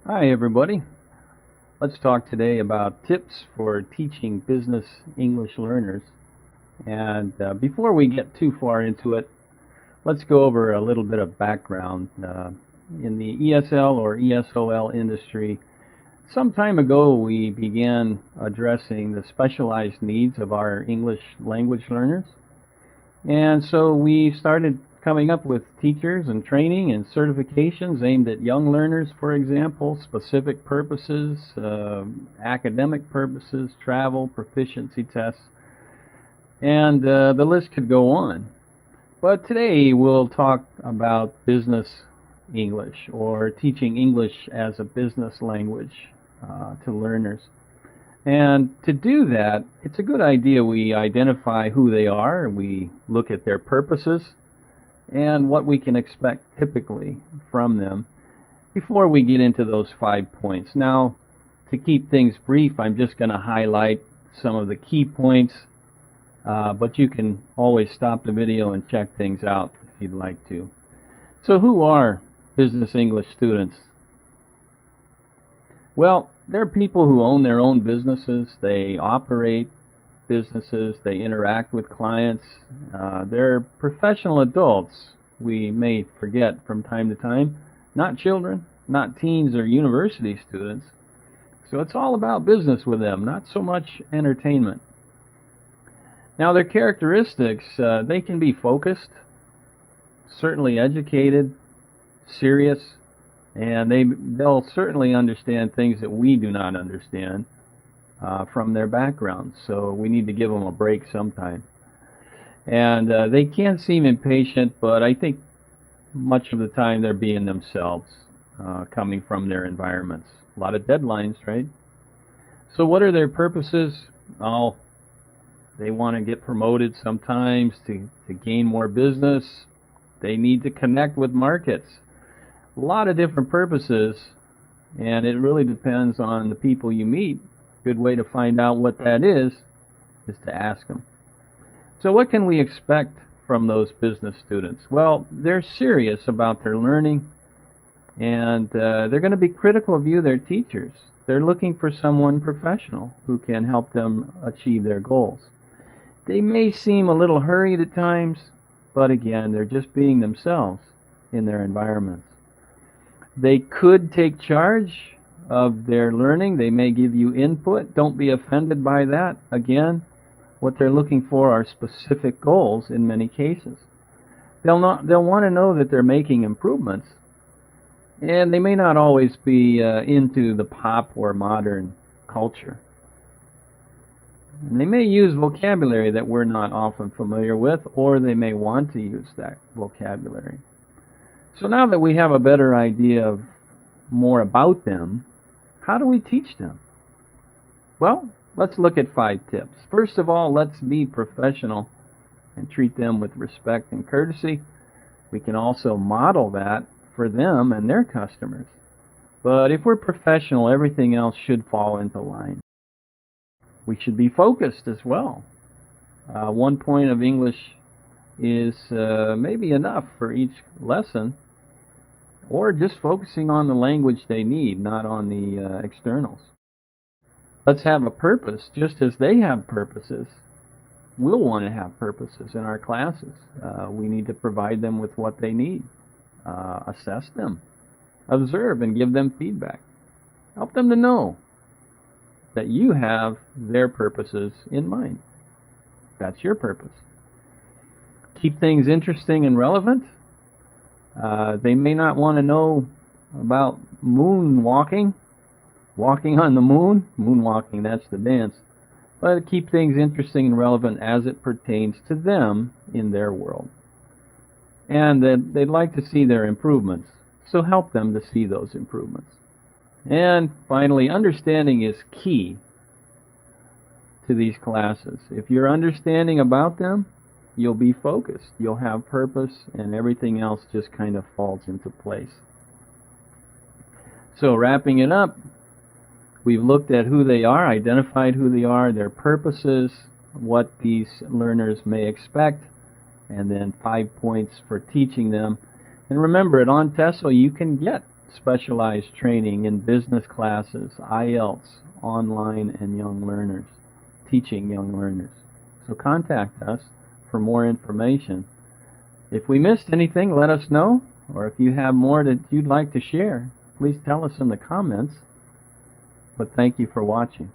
Hi everybody. Let's talk today about tips for teaching business English learners. And before we get too far into it, let's go over a little bit of background. In the ESL or ESOL industry, some time ago we began addressing the specialized needs of our English language learners. And so we started coming up with teachers and training and certifications aimed at young learners, for example, specific purposes, academic purposes, travel, proficiency tests, and the list could go on. But today we'll talk about business English, or teaching English as a business language to learners. And to do that, it's a good idea we identify who they are, we look at their purposes, and what we can expect typically from them before we get into those 5 points. Now, to keep things brief, I'm just going to highlight some of the key points, but you can always stop the video and check things out if you'd like to. So who are business English students? Well, they're people who own their own businesses, they operate businesses, they interact with clients, they're professional adults, we may forget from time to time, not children, not teens or university students. So it's all about business with them, not so much entertainment. Now their characteristics, they can be focused, certainly educated, serious, and they'll certainly understand things that we do not understand from their background. So we need to give them a break sometime. And they can seem impatient, but I think much of the time they're being themselves, coming from their environments. A lot of deadlines, right? So what are their purposes? Oh, they want to get promoted sometimes to gain more business. They need to connect with markets. A lot of different purposes, and it really depends on the people you meet. A good way to find out what that is to ask them. So what can we expect from those business students? Well, they're serious about their learning, and they're going to be critical of you, their teachers. They're looking for someone professional who can help them achieve their goals. They may seem a little hurried at times, but again, they're just being themselves in their environments. They could take charge of their learning. They may give you input. Don't be offended by that. Again, what they're looking for are specific goals in many cases. They'll want to know that they're making improvements, and they may not always be into the pop or modern culture. And they may use vocabulary that we're not often familiar with, or they may want to use that vocabulary. So now that we have a better idea of more about them, how do we teach them? Well, let's look at 5 tips. First of all, let's be professional and treat them with respect and courtesy. We can also model that for them and their customers. But if we're professional, everything else should fall into line. We should be focused as well. 1 point of English is maybe enough for each lesson, or just focusing on the language they need, not on the externals. Let's have a purpose, just as they have purposes. We'll want to have purposes in our classes. We need to provide them with what they need, assess them, observe and give them feedback. Help them to know that you have their purposes in mind. That's your purpose. Keep things interesting and relevant. They may not want to know about moonwalking, walking on the moon. Moonwalking, that's the dance. But keep things interesting and relevant as it pertains to them in their world. And they'd like to see their improvements, so help them to see those improvements. And finally, understanding is key to these classes. If you're understanding about them, you'll be focused, you'll have purpose, and everything else just kind of falls into place. So wrapping it up, we've looked at who they are, identified who they are, their purposes, what these learners may expect, and then 5 points for teaching them. And remember, at OnTESOL you can get specialized training in business classes, IELTS, online, and young learners, teaching young learners. So contact us for more information. If we missed anything, let us know, or if you have more that you'd like to share, please tell us in the comments. But thank you for watching.